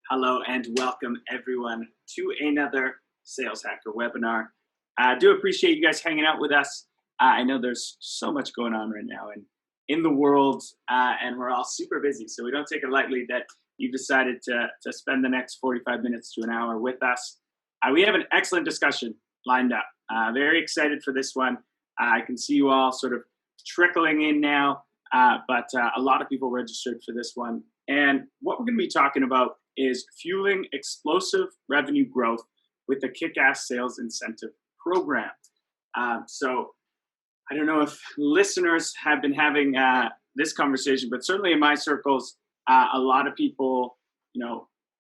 Hello and welcome everyone to another Sales Hacker webinar. I do appreciate you guys hanging out with us. I know there's so much going on right now in the world, and we're all super busy, so we don't take it lightly that you've decided to spend the next 45 minutes to an hour with us. We have an excellent discussion lined up. Very excited for this one. I can see you all sort of trickling in now, but a lot of people registered for this one. And what we're going to be talking about is fueling explosive revenue growth with the kick-ass sales incentive program. So I don't know if listeners have been having this conversation, but certainly in my circles, a lot of people,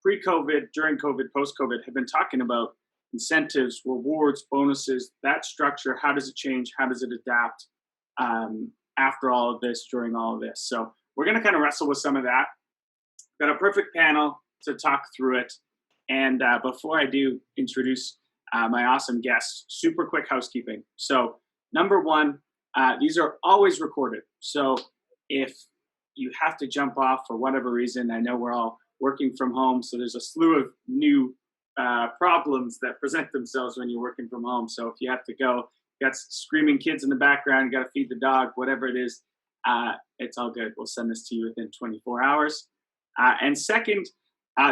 pre-COVID, during COVID, post-COVID, have been talking about incentives, rewards, bonuses, that structure. How does it change? How does it adapt after all of this, during all of this? So we're going to kind of wrestle with some of that. Got a perfect panel to talk through it. And before I do introduce my awesome guests, super quick housekeeping. So number one, these are always recorded. So if you have to jump off for whatever reason, I know we're all working from home, so there's a slew of new problems that present themselves when you're working from home. So if you have to go, you got screaming kids in the background, you got to feed the dog, whatever it is, it's all good. We'll send this to you within 24 hours. And second,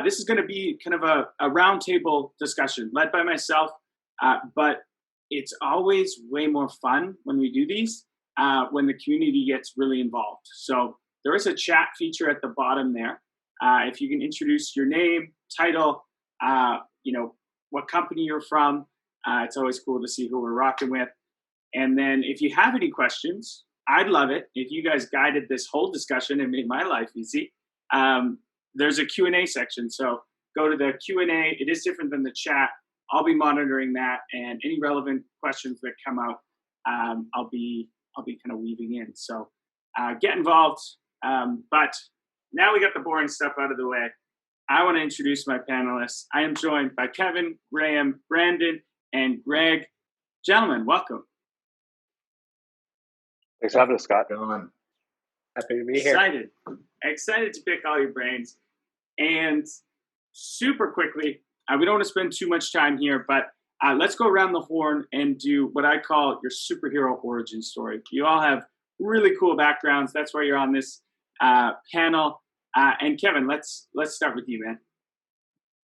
this is going to be kind of a roundtable discussion led by myself, but it's always way more fun when we do these, when the community gets really involved. So there is a chat feature at the bottom there. If you can introduce your name, title, what company you're from, it's always cool to see who we're rocking with. And then if you have any questions, I'd love it if you guys guided this whole discussion and made my life easy. There's a Q&A section, so go to the Q&A. It is different than the chat. I'll be monitoring that, and any relevant questions that come out, I'll be kind of weaving in. So get involved. But now we got the boring stuff out of the way. I want to introduce my panelists. I am joined by Kevin, Graham, Brandon, and Greg. Gentlemen, welcome. Thanks for having us, Scott. Happy to be here. Excited to pick all your brains. And super quickly, we don't want to spend too much time here, but let's go around the horn and do what I call your superhero origin story. You all have really cool backgrounds. That's why you're on this panel. And Kevin, let's start with you, man.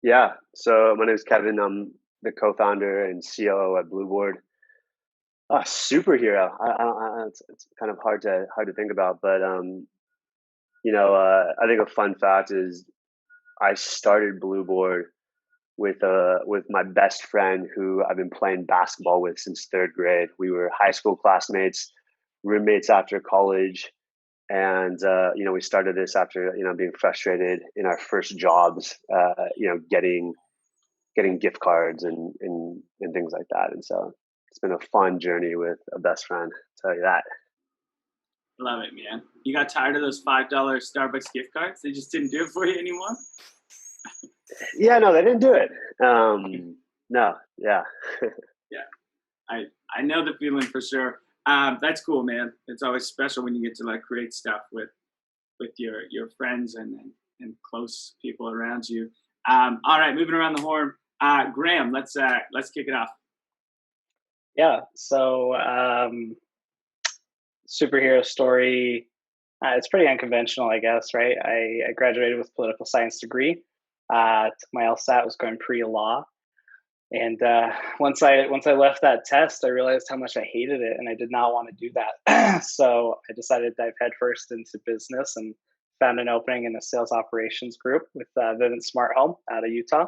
Yeah. So my name is Kevin. I'm the co-founder and COO at Blueboard. Superhero. It's kind of hard to think about, but I think a fun fact is I started Blueboard with my best friend who I've been playing basketball with since third grade. We were high school classmates, roommates after college, and we started this after being frustrated in our first jobs, getting gift cards and things like that. And so it's been a fun journey with a best friend, I'll tell you that. Love it, man. You got tired of those $5 Starbucks gift cards? They just didn't do it for you anymore? Yeah, no, they didn't do it. No, yeah. Yeah, I know the feeling for sure. That's cool, man. It's always special when you get to create stuff with your friends and close people around you. All right, moving around the horn. Graham, let's kick it off. Yeah. So superhero story. It's pretty unconventional, I guess, right? I graduated with a political science degree. Took my LSAT, was going pre-law. And once I left that test, I realized how much I hated it, and I did not want to do that. So I decided to dive headfirst into business and found an opening in a sales operations group with Vivint Smart Home out of Utah.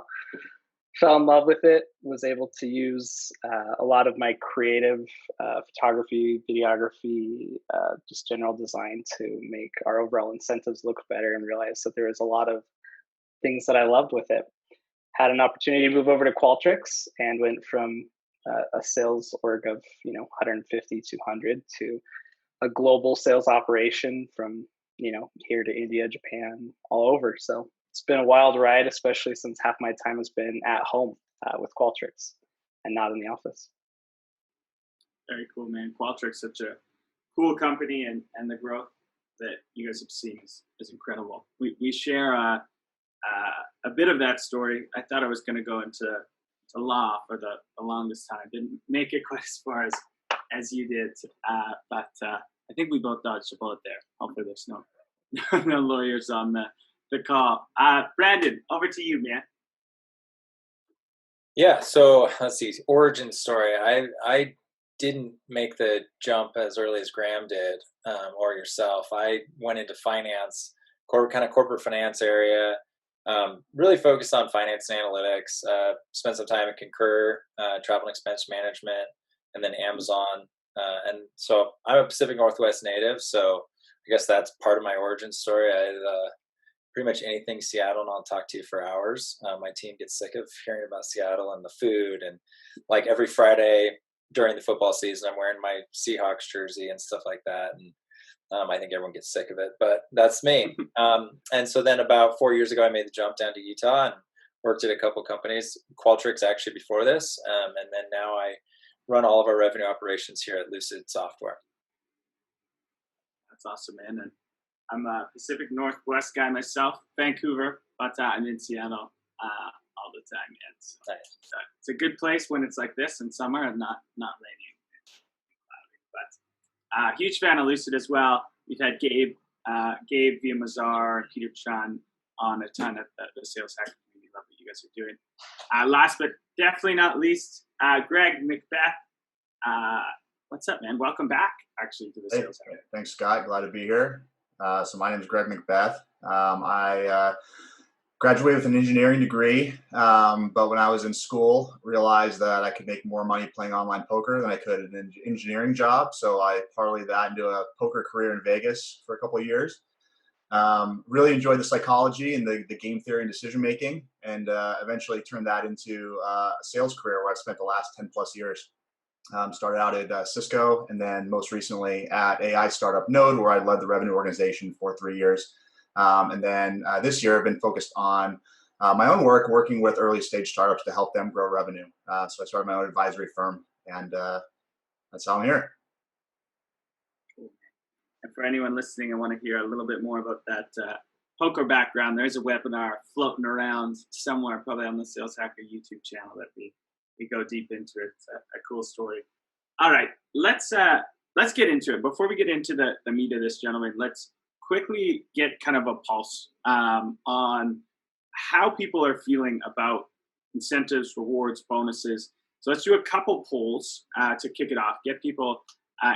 Fell in love with it, was able to use a lot of my creative photography, videography, just general design to make our overall incentives look better, and realized that there was a lot of things that I loved with it. Had an opportunity to move over to Qualtrics and went from a sales org of 150, 200 to a global sales operation from here to India, Japan, all over. So it's been a wild ride, especially since half my time has been at home with Qualtrics and not in the office. Very cool, man. Qualtrics, such a cool company, and the growth that you guys have seen is incredible. We share a bit of that story. I thought I was going to go into law for the longest time. Didn't make it quite as far as you did, but I think we both dodged a bullet there. Hopefully there's no lawyers on the call. Brandon, over to you, man. Yeah, so let's see. Origin story. I didn't make the jump as early as Graham did, or yourself. I went into finance, corporate finance area. Really focused on finance and analytics. Spent some time at Concur, travel and expense management, and then Amazon. And so I'm a Pacific Northwest native, so I guess that's part of my origin story. Pretty much anything Seattle, and I'll talk to you for hours. My team gets sick of hearing about Seattle and the food, and like every Friday during the football season, I'm wearing my Seahawks jersey and stuff like that. And I think everyone gets sick of it, but that's me. And so then about 4 years ago, I made the jump down to Utah and worked at a couple companies, Qualtrics actually before this. And then now I run all of our revenue operations here at Lucid Software. That's awesome, man. And I'm a Pacific Northwest guy myself, Vancouver, but I'm in Seattle all the time, man. So it's a good place when it's like this in summer and not raining. But huge fan of Lucid as well. We've had Gabe via Mazar, and Peter Chan on a ton at the Sales Hacker community. Love what you guys are doing. Last but definitely not least, Greg Macbeth. What's up, man? Welcome back, actually, to the Sales Hacker. Thanks, Scott. Glad to be here. So my name is Greg Macbeth. I graduated with an engineering degree, but when I was in school, realized that I could make more money playing online poker than I could in an engineering job. So I parlayed that into a poker career in Vegas for a couple of years. Really enjoyed the psychology and the game theory and decision making, and eventually turned that into a sales career where I've spent the last 10 plus years. Started out at Cisco, and then most recently at AI startup Node, where I led the revenue organization for 3 years. And then this year I've been focused on my own work, working with early stage startups to help them grow revenue. So I started my own advisory firm, and that's how I'm here. And for anyone listening, I want to hear a little bit more about that poker background. There's a webinar floating around somewhere, probably on the Sales Hacker YouTube channel, that we go deep into it. It's a cool story. All right, let's get into it. Before we get into the meat of this, gentlemen, let's quickly get kind of a pulse on how people are feeling about incentives, rewards, bonuses. So let's do a couple polls to kick it off, get people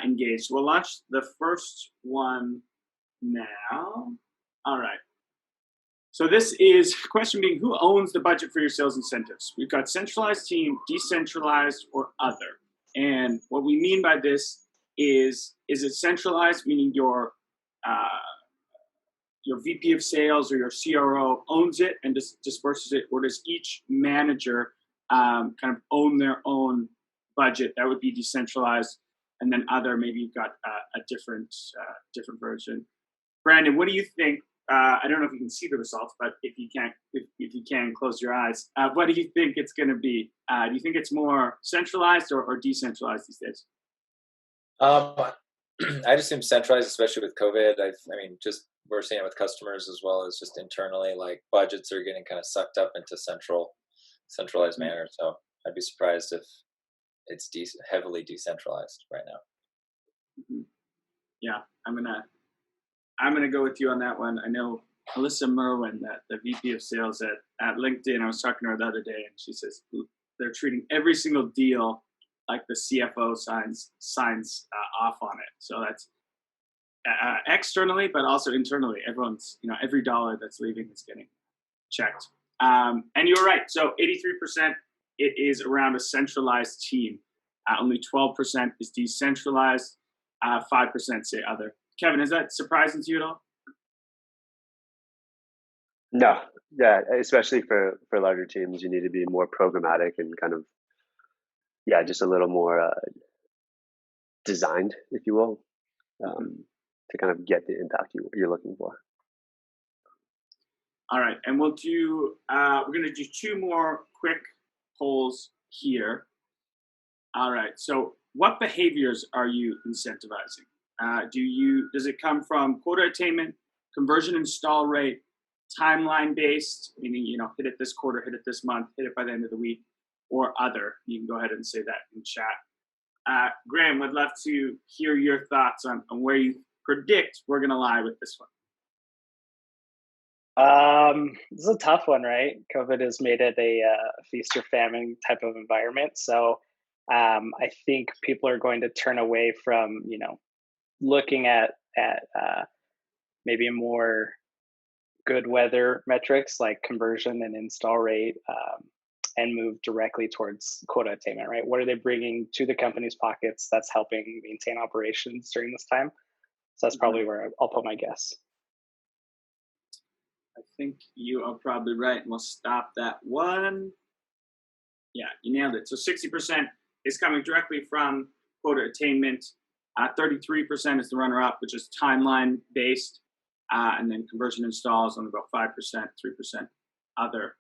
engaged. We'll launch the first one now. All right. So this is question being, who owns the budget for your sales incentives? We've got centralized team, decentralized, or other. And what we mean by this is it centralized, meaning your VP of sales or your CRO owns it and disperses it, or does each manager kind of own their own budget? That would be decentralized. And then other, maybe you've got a different version. Brandon, what do you think? I don't know if you can see the results, but if you can, close your eyes. What do you think it's going to be? Do you think it's more centralized or decentralized these days? I just assume centralized, especially with COVID. I mean, just we're seeing it with customers as well as just internally. Like budgets are getting kind of sucked up into centralized manner. So I'd be surprised if it's heavily decentralized right now. Mm-hmm. Yeah, I'm gonna go with you on that one. I know Alyssa Merwin, the VP of sales at LinkedIn. I was talking to her the other day, and she says they're treating every single deal like the CFO signs off on it. So that's externally, but also internally. Everyone's, every dollar that's leaving is getting checked. And you're right. So 83%, it is around a centralized team. Only 12% is decentralized. 5% say other. Kevin, is that surprising to you at all? No, yeah, especially for larger teams, you need to be more programmatic and kind of, just a little more designed, if you will, to kind of get the impact you're looking for. All right, and we're going to do two more quick polls here. All right, so what behaviors are you incentivizing? Does it come from quota attainment, conversion install rate, timeline based, meaning, hit it this quarter, hit it this month, hit it by the end of the week, or other? You can go ahead and say that in chat. Graham, would love to hear your thoughts on where you predict we're going to lie with this one. This is a tough one, right? COVID has made it a feast or famine type of environment. So I think people are going to turn away from, looking at maybe more good weather metrics like conversion and install rate, and move directly towards quota attainment, right? What are they bringing to the company's pockets that's helping maintain operations during this time? So that's probably where I'll put my guess. I think you are probably right, and we'll stop that one. Yeah, you nailed it. So 60% is coming directly from quota attainment. 33% is the runner-up, which is timeline based, and then conversion installs on about 5%, 3% other.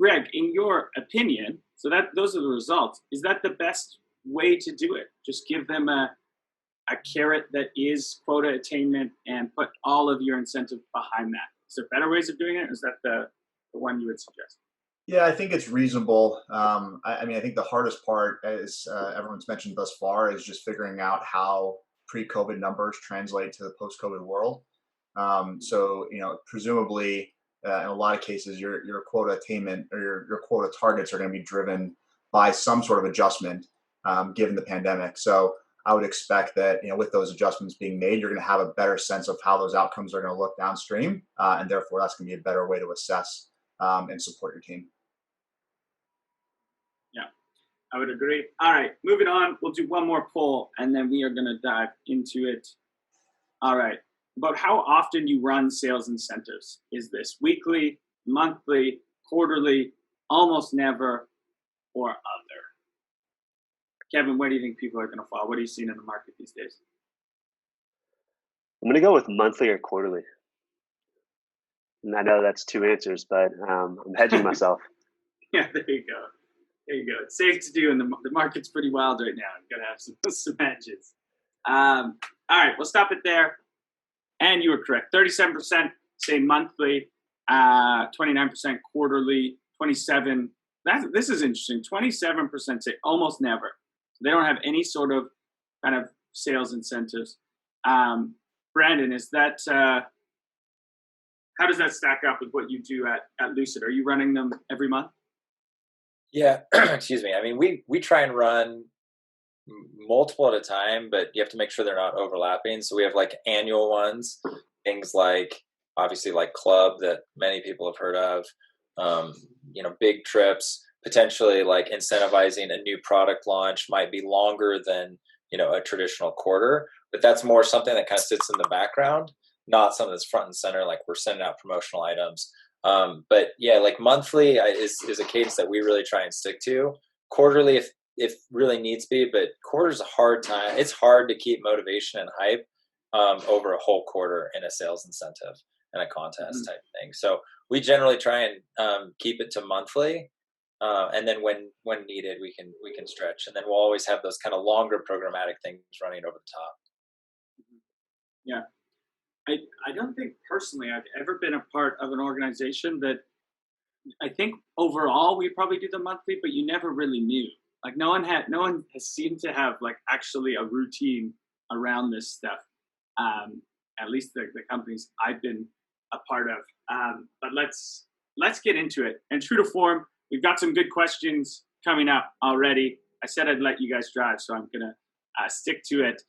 Greg, in your opinion, so those are the results. Is that the best way to do it? Just give them a carrot that is quota attainment and put all of your incentive behind that. Is there better ways of doing it, or is that the one you would suggest? Yeah, I think it's reasonable. I think the hardest part, as everyone's mentioned thus far, is just figuring out how pre-COVID numbers translate to the post-COVID world. So, presumably, in a lot of cases, your quota attainment or your quota targets are going to be driven by some sort of adjustment, given the pandemic. So I would expect that, with those adjustments being made, you're going to have a better sense of how those outcomes are going to look downstream. And therefore, that's going to be a better way to assess and support your team. Yeah, I would agree. All right, moving on. We'll do one more poll, and then we are going to dive into it. All right. About how often you run sales incentives. Is this weekly, monthly, quarterly, almost never, or other? Kevin, where do you think people are going to fall? What are you seeing in the market these days? I'm going to go with monthly or quarterly. And I know that's two answers, but I'm hedging myself. Yeah, there you go. There you go. It's safe to do, and the market's pretty wild right now. You've got to have some hedges. All right, we'll stop it there. And you were correct. 37% say monthly, 29% quarterly, 27%. This is interesting. 27% say almost never. They don't have any sort of kind of sales incentives. Brandon, is that how does that stack up with what you do at Lucid? Are you running them every month? Yeah, excuse me. I mean, we try and run multiple at a time, but you have to make sure they're not overlapping. So we have like annual ones, things like obviously like club that many people have heard of, big trips, potentially like incentivizing a new product launch might be longer than, a traditional quarter, but that's more something that kind of sits in the background, not something that's front and center, like we're sending out promotional items. But yeah, like monthly is a cadence that we really try and stick to. Quarterly, if really needs be, but quarter's a hard time. It's hard to keep motivation and hype over a whole quarter in a sales incentive and a contest type thing. So we generally try and keep it to monthly, and then when needed, we can stretch, and then we'll always have those kind of longer programmatic things running over the top. Yeah, I don't think personally I've ever been a part of an organization that I think overall we probably do the monthly, but you never really knew. Like no one has seemed to have like actually a routine around this stuff. At least the companies I've been a part of. But let's get into it. And true to form, we've got some good questions coming up already. I said I'd let you guys drive, so I'm gonna stick to it.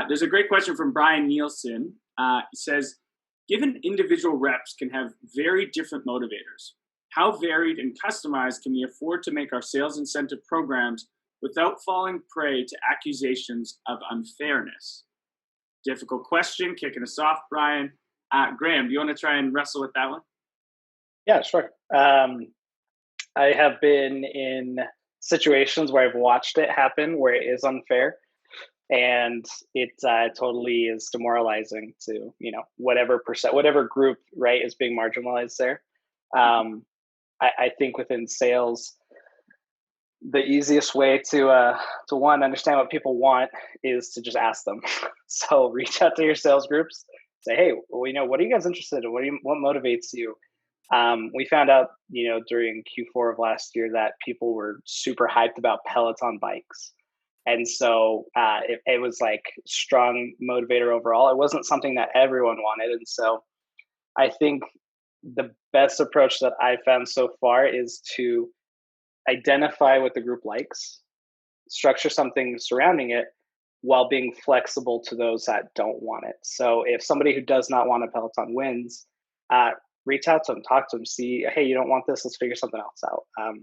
There's a great question from Brian Nielsen. He says, given individual reps can have very different motivators, how varied and customized can we afford to make our sales incentive programs without falling prey to accusations of unfairness? Difficult question, kicking us off, Brian. Graham, do you want to try and wrestle with that one? Yeah, sure. I have been in situations where I've watched it happen where it is unfair, and it totally is demoralizing to whatever group, right, is being marginalized there. I think within sales, the easiest way to one, understand what people want is to just ask them. So reach out to your sales groups, say, hey, well, what are you guys interested in? What motivates you? We found out, during Q4 of last year that people were super hyped about Peloton bikes. And so it was like strong motivator overall. It wasn't something that everyone wanted. And so I think the best approach that I found so far is to identify what the group likes, structure something surrounding it while being flexible to those that don't want it. So if somebody who does not want a Peloton wins, reach out to them, talk to them, see, hey, you don't want this, let's figure something else out.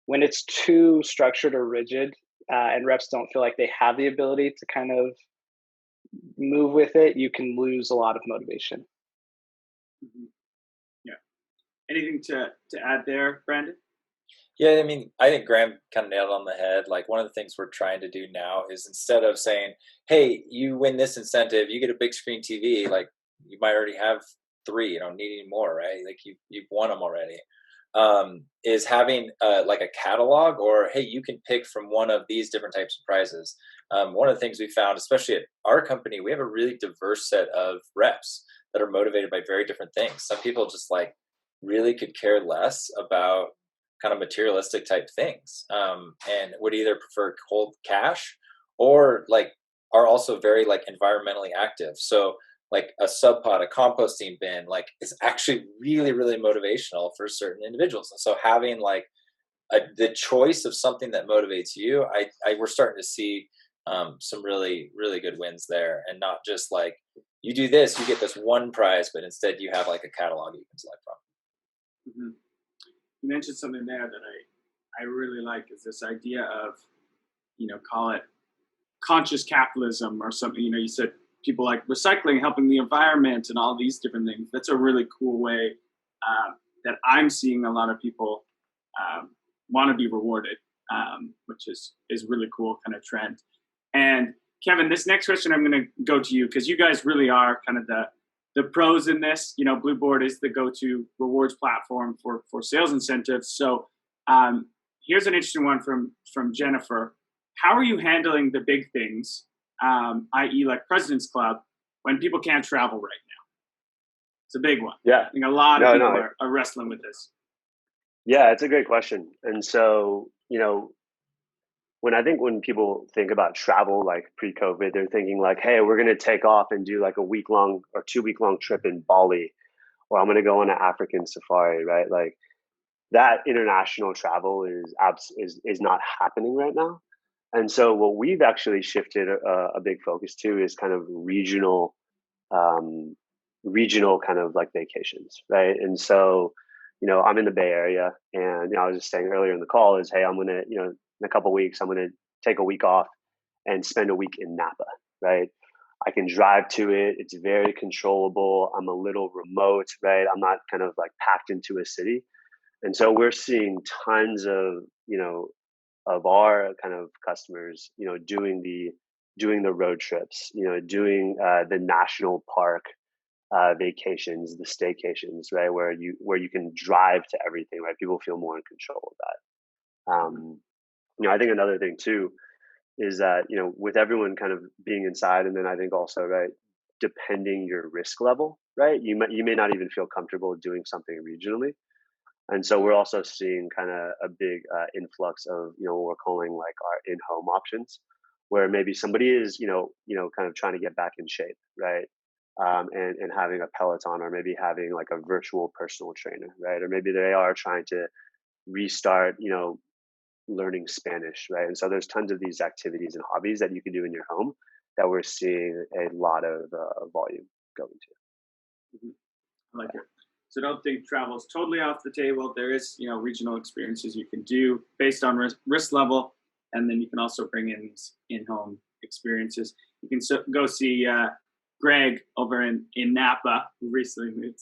When it's too structured or rigid and reps don't feel like they have the ability to kind of move with it, you can lose a lot of motivation. Mm-hmm. Yeah. Anything to add there, Brandon? Yeah, I mean, I think Graham kind of nailed it on the head. Like, one of the things we're trying to do now is, instead of saying, hey, you win this incentive, you get a big screen TV, like, you might already have 3, you don't need any more, right? Like, you've won them already. Is having like a catalog, or, hey, you can pick from one of these different types of prizes. One of the things we found, especially at our company, we have a really diverse set of reps that are motivated by very different things. Some people just like really could care less about kind of materialistic type things, and would either prefer cold cash, or like are also very like environmentally active. So like a sub pod, a composting bin, like, is actually really, really motivational for certain individuals. And so having like the choice of something that motivates you, we're starting to see some really, really good wins there, and not just like, you do this, you get this one prize, but instead you have like a catalog you can select from. Mm-hmm. You mentioned something there that I really like, is this idea of, call it conscious capitalism or something. You said people like recycling, helping the environment, and all these different things. That's a really cool way that I'm seeing a lot of people want to be rewarded, which is really cool kind of trend. And Kevin, this next question I'm going to go to you, because you guys really are kind of the pros in this. Blueboard is the go-to rewards platform for sales incentives. So here's an interesting one from Jennifer. How are you handling the big things, i.e. like President's Club, when people can't travel right now? It's a big one. Yeah. I think a lot of people are wrestling with this. Yeah, it's a great question. And so, when people think about travel, like pre-COVID, they're thinking like, hey, we're going to take off and do like a week-long or 2-week-long trip in Bali, or I'm going to go on an African safari, right? Like, that international travel is not happening right now. And so what we've actually shifted a big focus to is kind of regional kind of like vacations, right? And so, I'm in the Bay Area, and I was just saying earlier in the call is, hey, I'm going to, in a couple of weeks, I'm going to take a week off and spend a week in Napa, right? I can drive to it. It's very controllable. I'm a little remote, right? I'm not kind of like packed into a city. And so we're seeing tons of, of our kind of customers, doing the road trips, doing the national park vacations, the staycations, right, where you can drive to everything, right? People feel more in control of that. I think another thing too is that with everyone kind of being inside, and then I think also, right, depending your risk level, right, you may not even feel comfortable doing something regionally. And so we're also seeing kind of a big influx of, what we're calling like our in-home options, where maybe somebody is, kind of trying to get back in shape, right? And having a Peloton, or maybe having like a virtual personal trainer, right? Or maybe they are trying to restart, learning Spanish, right? And so there's tons of these activities and hobbies that you can do in your home that we're seeing a lot of volume going to. Mm-hmm. I like it. So don't think travel is totally off the table. There is, regional experiences you can do based on risk level, and then you can also bring in these in-home experiences. You can go see Greg over in Napa. Recently moved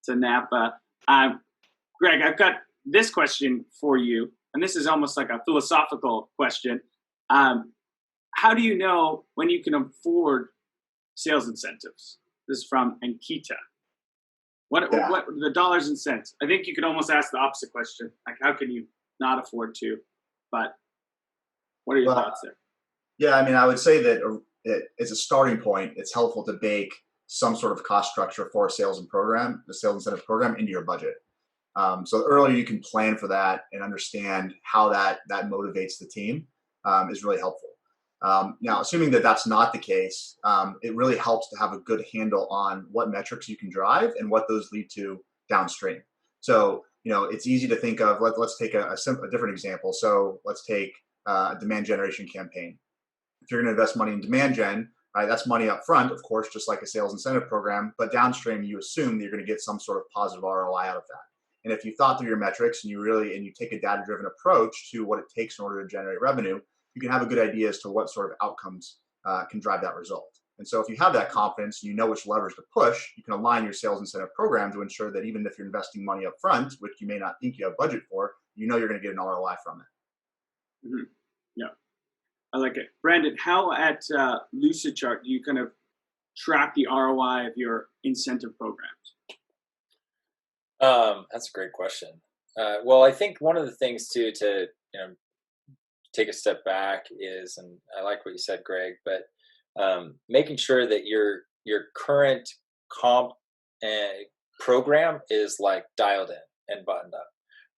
to Napa. Greg, I've got this question for you, and this is almost like a philosophical question. How do you know when you can afford sales incentives? This is from Ankita. What the dollars and cents? I think you could almost ask the opposite question. Like, how can you not afford to? But what are your thoughts there? Yeah, I mean, I would say that as a starting point, it's helpful to bake some sort of cost structure for the sales incentive program into your budget. So the earlier you can plan for that and understand how that motivates the team is really helpful. Now, assuming that that's not the case, it really helps to have a good handle on what metrics you can drive and what those lead to downstream. So, it's easy to think of, let's take a different example. So let's take a demand generation campaign. If you're going to invest money in demand gen, right, that's money up front, of course, just like a sales incentive program, but downstream, you assume that you're going to get some sort of positive ROI out of that. And if you thought through your metrics and you take a data-driven approach to what it takes in order to generate revenue, you can have a good idea as to what sort of outcomes can drive that result. And so if you have that confidence, you know which levers to push, you can align your sales incentive program to ensure that even if you're investing money up front, which you may not think you have budget for, you're going to get an ROI from it. Mm-hmm. Yeah, I like it. Brandon, how at Lucidchart do you kind of track the ROI of your incentive programs? That's a great question. Well, I think one of the things too to take a step back is, and I like what you said, Greg, but making sure that your current comp program is like dialed in and buttoned up,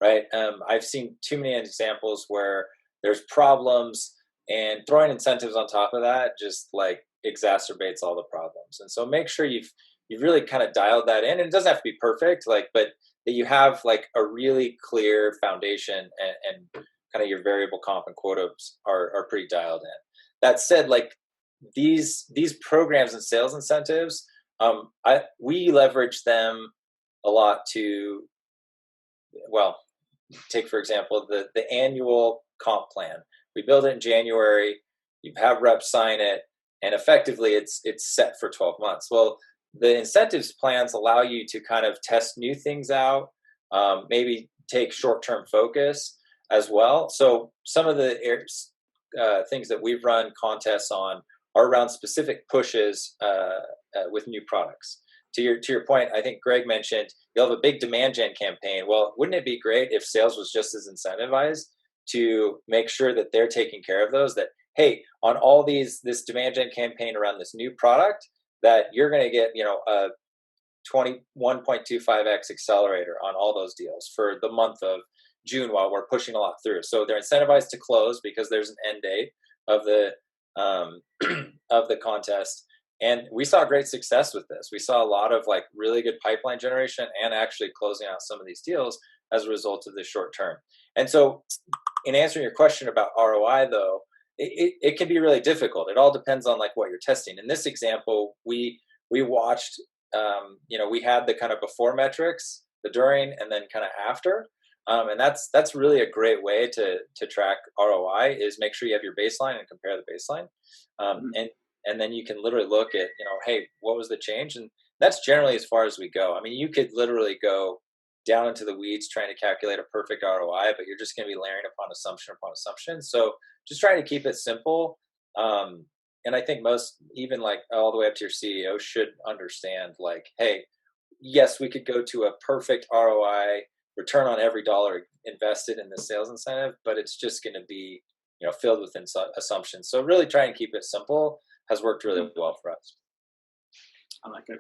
right? I've seen too many examples where there's problems, and throwing incentives on top of that just like exacerbates all the problems. And so make sure you've really kind of dialed that in, and it doesn't have to be perfect, but that you have like a really clear foundation and kind of your variable comp and quotas are pretty dialed in. That said, like these programs and sales incentives, we leverage them a lot to, well, take for example the annual comp plan. We build it in January. You have reps sign it, and effectively it's set for 12 months. Well, the incentives plans allow you to kind of test new things out, maybe take short-term focus as well. So some of the things that we've run contests on are around specific pushes with new products. To your point, I think Greg mentioned you'll have a big demand gen campaign. Well, wouldn't it be great if sales was just as incentivized to make sure that they're taking care of those? That, hey, on all this demand gen campaign around this new product, that you're going to get a 1.25x accelerator on all those deals for the month of June while we're pushing a lot through. So they're incentivized to close because there's an end date of the of the contest. And we saw great success with this. We saw a lot of like really good pipeline generation and actually closing out some of these deals as a result of this short term. And so in answering your question about ROI though, it can be really difficult. It all depends on like what you're testing. In this example, we watched, we had the kind of before metrics, the during, and then kind of after. And that's really a great way to track ROI, is make sure you have your baseline and compare the baseline. And then you can literally look at, hey, what was the change? And that's generally as far as we go. I mean, you could literally go down into the weeds trying to calculate a perfect ROI, but you're just going to be layering upon assumption. So just trying to keep it simple. And I think most, even like all the way up to your CEO, should understand like, hey, yes, we could go to a perfect ROI, return on every dollar invested in the sales incentive, but it's just going to be, filled with assumptions. So really try and keep it simple has worked really well for us. I like it.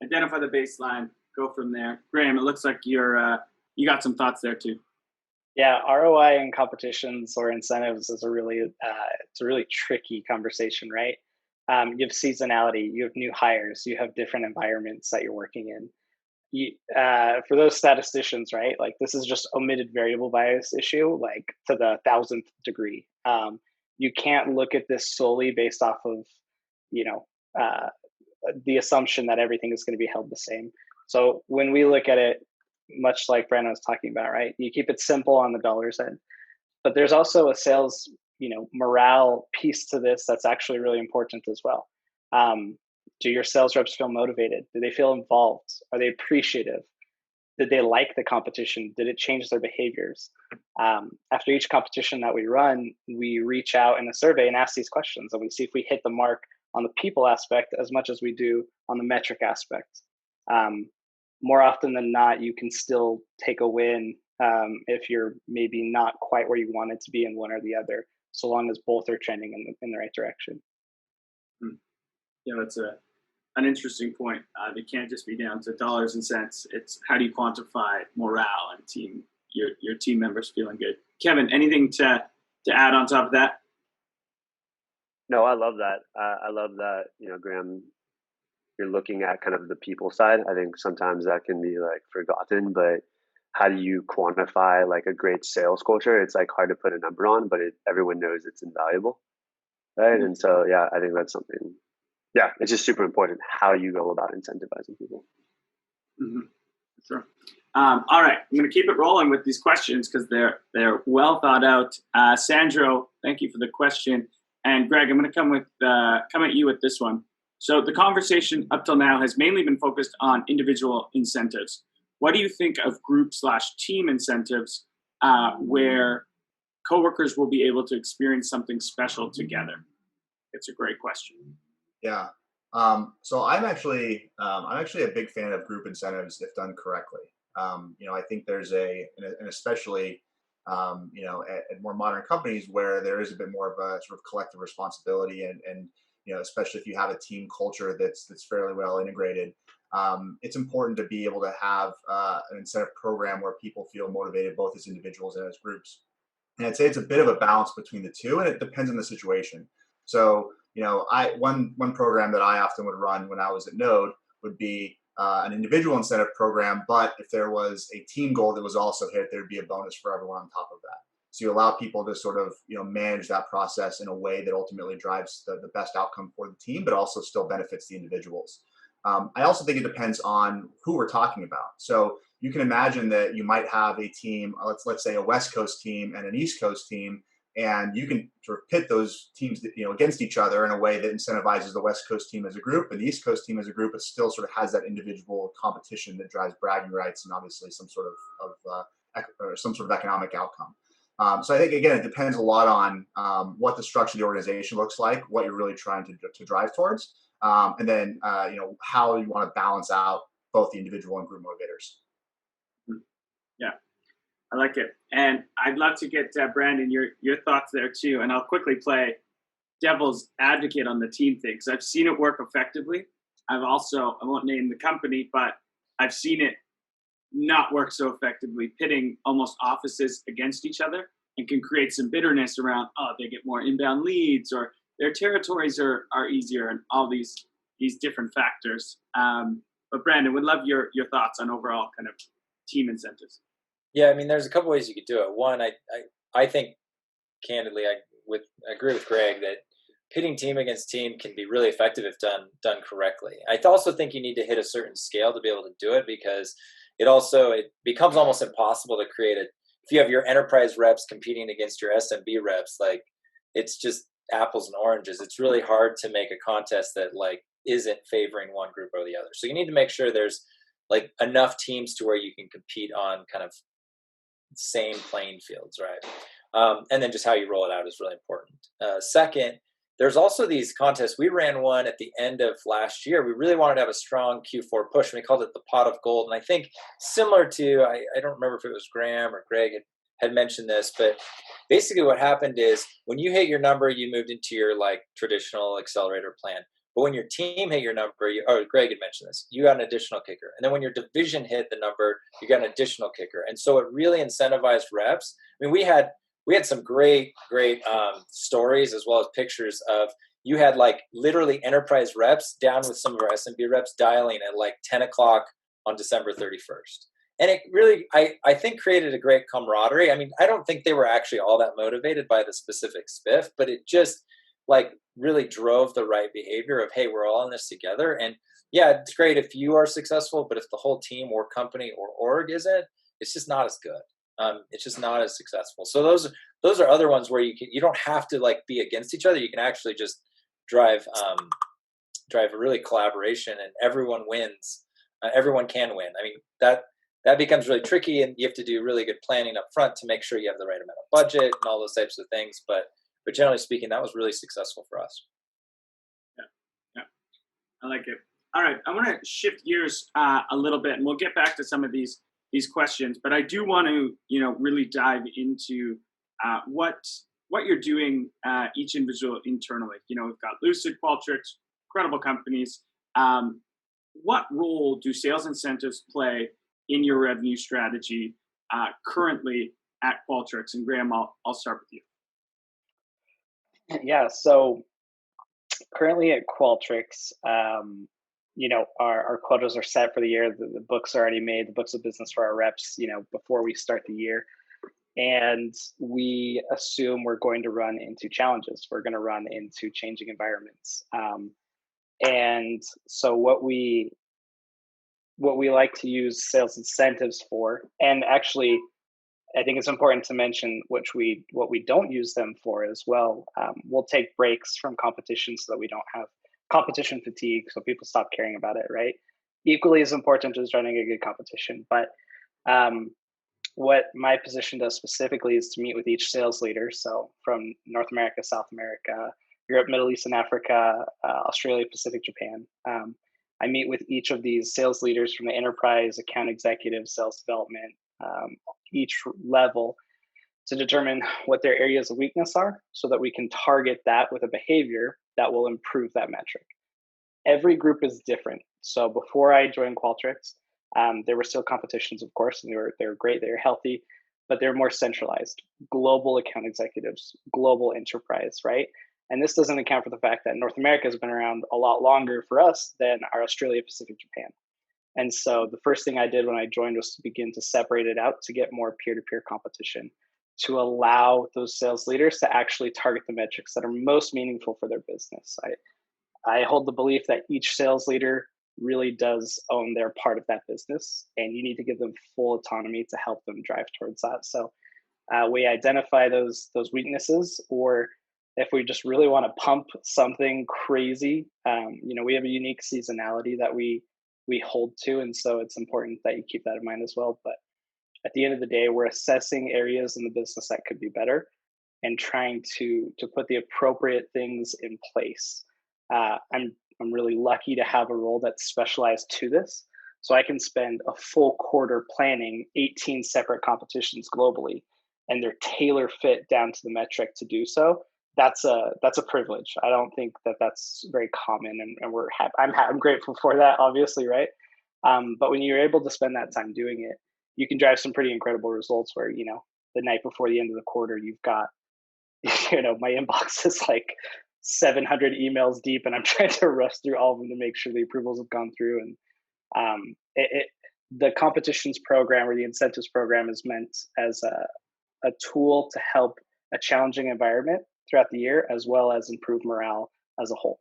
Identify the baseline, go from there. Graham, it looks like you got some thoughts there too. Yeah, ROI in competitions or incentives is it's a really tricky conversation, right? You have seasonality, you have new hires, you have different environments that you're working in. For those statisticians, right? Like this is just omitted variable bias issue, like to the 1000th degree. You can't look at this solely based off of, the assumption that everything is going to be held the same. So when we look at it, much like Brandon was talking about, right? You keep it simple on the dollars end, but there's also a sales, morale piece to this that's actually really important as well. Do your sales reps feel motivated? Do they feel involved? Are they appreciative? Did they like the competition? Did it change their behaviors? After each competition that we run, we reach out in a survey and ask these questions, and we see if we hit the mark on the people aspect as much as we do on the metric aspect. More often than not, you can still take a win if you're maybe not quite where you wanted to be in one or the other, so long as both are trending in the right direction. Yeah, that's a an interesting point. They can't just be down to dollars and cents. It's how do you quantify morale and your team members feeling good. Kevin, anything to add on top of that? No, I love that. I love that, Graham, you're looking at kind of the people side. I think sometimes that can be like forgotten, but how do you quantify like a great sales culture? It's like hard to put a number on, but everyone knows it's invaluable, right? And so, yeah, I think that's something. Yeah, it's just super important how you go about incentivizing people. Mm-hmm. Sure. All right, I'm going to keep it rolling with these questions because they're well thought out. Sandro, thank you for the question, and Greg, I'm going to come at you with this one. So the conversation up till now has mainly been focused on individual incentives. What do you think of group/team incentives where coworkers will be able to experience something special together? It's a great question. Yeah. So I'm actually a big fan of group incentives if done correctly. I think there's and especially at more modern companies where there is a bit more of a sort of collective responsibility and especially if you have a team culture that's fairly well integrated, it's important to be able to have an incentive program where people feel motivated both as individuals and as groups. And I'd say it's a bit of a balance between the two, and it depends on the situation. So, one program that I often would run when I was at Node would be an individual incentive program, but if there was a team goal that was also hit, there'd be a bonus for everyone on top of that. So you allow people to sort of, manage that process in a way that ultimately drives the best outcome for the team, but also still benefits the individuals. I also think it depends on who we're talking about. So you can imagine that you might have a team, let's say a West Coast team and an East Coast team, and you can sort of pit those teams, against each other in a way that incentivizes the West Coast team as a group and the East Coast team as a group, but still sort of has that individual competition that drives bragging rights and obviously some sort of economic outcome. So I think, again, it depends a lot on what the structure of the organization looks like, what you're really trying to drive towards, and then how you want to balance out both the individual and group motivators. Yeah, I like it. And I'd love to get Brandon, your thoughts there too. And I'll quickly play devil's advocate on the team thing, because I've seen it work effectively. I won't name the company, but I've seen it not work so effectively, pitting almost offices against each other, and can create some bitterness around, they get more inbound leads, or their territories are easier, and all these different factors. But Brandon, would love your thoughts on overall kind of team incentives. Yeah, I mean, there's a couple ways you could do it. One, I think, candidly, I agree with Greg that pitting team against team can be really effective if done correctly. I also think you need to hit a certain scale to be able to do it, because it becomes almost impossible to create if you have your enterprise reps competing against your SMB reps, like it's just apples and oranges. It's really hard to make a contest that like isn't favoring one group or the other. So you need to make sure there's like enough teams to where you can compete on kind of same playing fields, right? And then just how you roll it out is really important. Second, there's also these contests. We ran one at the end of last year. We really wanted to have a strong Q4 push, and we called it the Pot of Gold. And I think similar to, I don't remember if it was Graham or Greg had mentioned this, but basically what happened is when you hit your number, you moved into your like traditional accelerator plan. But when your team hit your number, Greg had mentioned this, you got an additional kicker. And then when your division hit the number, you got an additional kicker. And so it really incentivized reps. I mean, we had some great stories as well as pictures of, you had like literally enterprise reps down with some of our SMB reps dialing at like 10 o'clock on December 31st. And it really, I think, created a great camaraderie. I mean, I don't think they were actually all that motivated by the specific spiff, but it just like really drove the right behavior of, hey, we're all in this together. And yeah, it's great if you are successful, but if the whole team or company or org isn't, it's just not as good. It's just not as successful. So those are other ones where you don't have to like be against each other. You can actually just drive a really collaboration, and everyone wins. Everyone can win. I mean, that becomes really tricky, and you have to do really good planning up front to make sure you have the right amount of budget and all those types of things. But generally speaking, that was really successful for us. Yeah, I like it. All right, I want to shift gears a little bit, and we'll get back to some of these questions. But I do want to, really dive into what you're doing each individual internally. We've got Lucid, Qualtrics, incredible companies. what role do sales incentives play in your revenue strategy currently at Qualtrics? And Graham, I'll start with you. Yeah, so currently at Qualtrics, our quotas are set for the year. The books are already made, the books of business for our reps, before we start the year. And we assume we're going to run into challenges. We're going to run into changing environments. And so what we like to use sales incentives for, and actually, I think it's important to mention what we don't use them for as well. We'll take breaks from competition so that we don't have competition fatigue, so people stop caring about it, right? Equally as important as running a good competition. But what my position does specifically is to meet with each sales leader. So from North America, South America, Europe, Middle East and Africa, Australia, Pacific, Japan. I meet with each of these sales leaders from the enterprise, account executive, sales development, each level, to determine what their areas of weakness are so that we can target that with a behavior that will improve that metric. Every group is different. So before I joined Qualtrics, there were still competitions, of course, and they were great, they were healthy, but they're more centralized. Global account executives, global enterprise, right? And this doesn't account for the fact that North America has been around a lot longer for us than our Australia, Pacific, Japan. And so the first thing I did when I joined was to begin to separate it out to get more peer-to-peer competition, to allow those sales leaders to actually target the metrics that are most meaningful for their business. I hold the belief that each sales leader really does own their part of that business, and you need to give them full autonomy to help them drive towards that. So we identify those weaknesses, or if we just really want to pump something crazy, we have a unique seasonality that we hold to, and so it's important that you keep that in mind as well. But at the end of the day, we're assessing areas in the business that could be better and trying to put the appropriate things in place. I'm really lucky to have a role that's specialized to this, so I can spend a full quarter planning 18 separate competitions globally, and they're tailor fit down to the metric to do so. That's a privilege. I don't think that that's very common, and I'm grateful for that, obviously, right? But when you're able to spend that time doing it, you can drive some pretty incredible results where, the night before the end of the quarter, you've got, my inbox is like 700 emails deep, and I'm trying to rush through all of them to make sure the approvals have gone through. And the competitions program or the incentives program is meant as a tool to help a challenging environment throughout the year, as well as improve morale as a whole.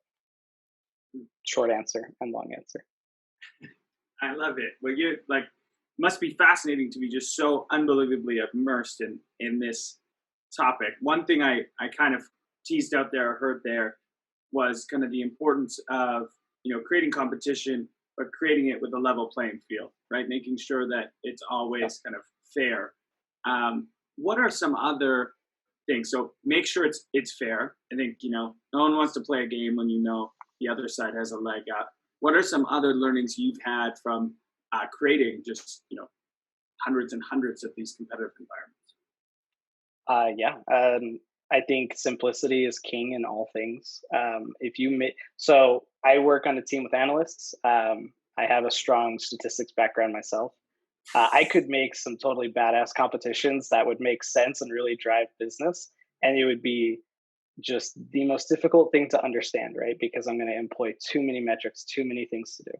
Short answer and long answer. I love it. Well, you must be fascinating to be just so unbelievably immersed in this topic. One thing I kind of teased out there or heard there was kind of the importance of creating competition, but creating it with a level playing field, right? Making sure that it's always kind of fair. What are some other things? So make sure it's fair. I think no one wants to play a game when the other side has a leg up. What are some other learnings you've had from creating just hundreds and hundreds of these competitive environments? I think simplicity is king in all things. So I work on a team with analysts. I have a strong statistics background myself. I could make some totally badass competitions that would make sense and really drive business, and it would be just the most difficult thing to understand, right? Because I'm going to employ too many metrics, too many things to do.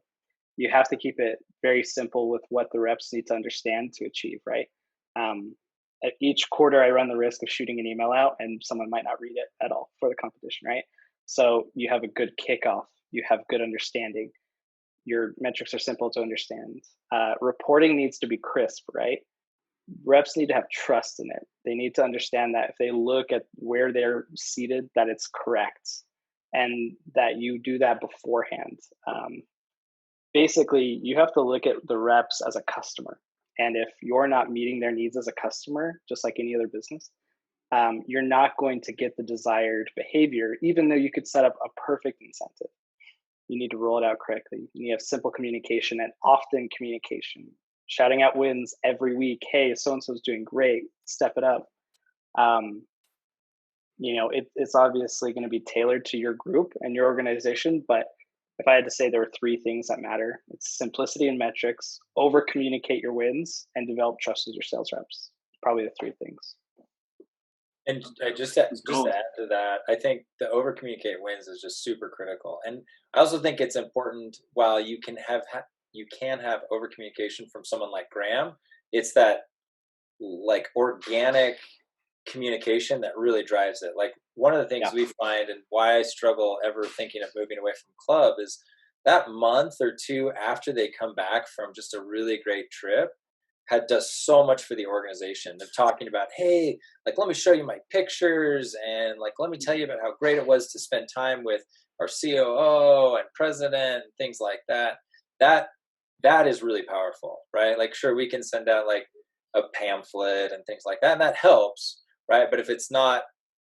You have to keep it very simple with what the reps need to understand to achieve, right? At each quarter, I run the risk of shooting an email out and someone might not read it at all for the competition, right? So you have a good kickoff, you have good understanding. Your metrics are simple to understand. Reporting needs to be crisp, right? Reps need to have trust in it. They need to understand that if they look at where they're seated, that it's correct, and that you do that beforehand. Basically, you have to look at the reps as a customer. And if you're not meeting their needs as a customer, just like any other business, you're not going to get the desired behavior, even though you could set up a perfect incentive. You need to roll it out correctly. You need to have simple communication and often communication. Shouting out wins every week. Hey, so-and-so's doing great. Step it up. It's obviously going to be tailored to your group and your organization, but if I had to say there were three things that matter, it's simplicity and metrics, over communicate your wins, and develop trust with your sales reps. Probably the three things. And just to add to that, I think the over communicate wins is just super critical. And I also think it's important, while you can have over communication from someone like Graham, it's that like organic communication that really drives it. Like one of the things we find, and why I struggle ever thinking of moving away from club, is that month or two after they come back from just a really great trip does so much for the organization. They're talking about, hey, like, let me show you my pictures, and like, let me tell you about how great it was to spend time with our COO and president and things like that. That is really powerful, right? Like, sure, we can send out like a pamphlet and things like that, and that helps, right? But if it's not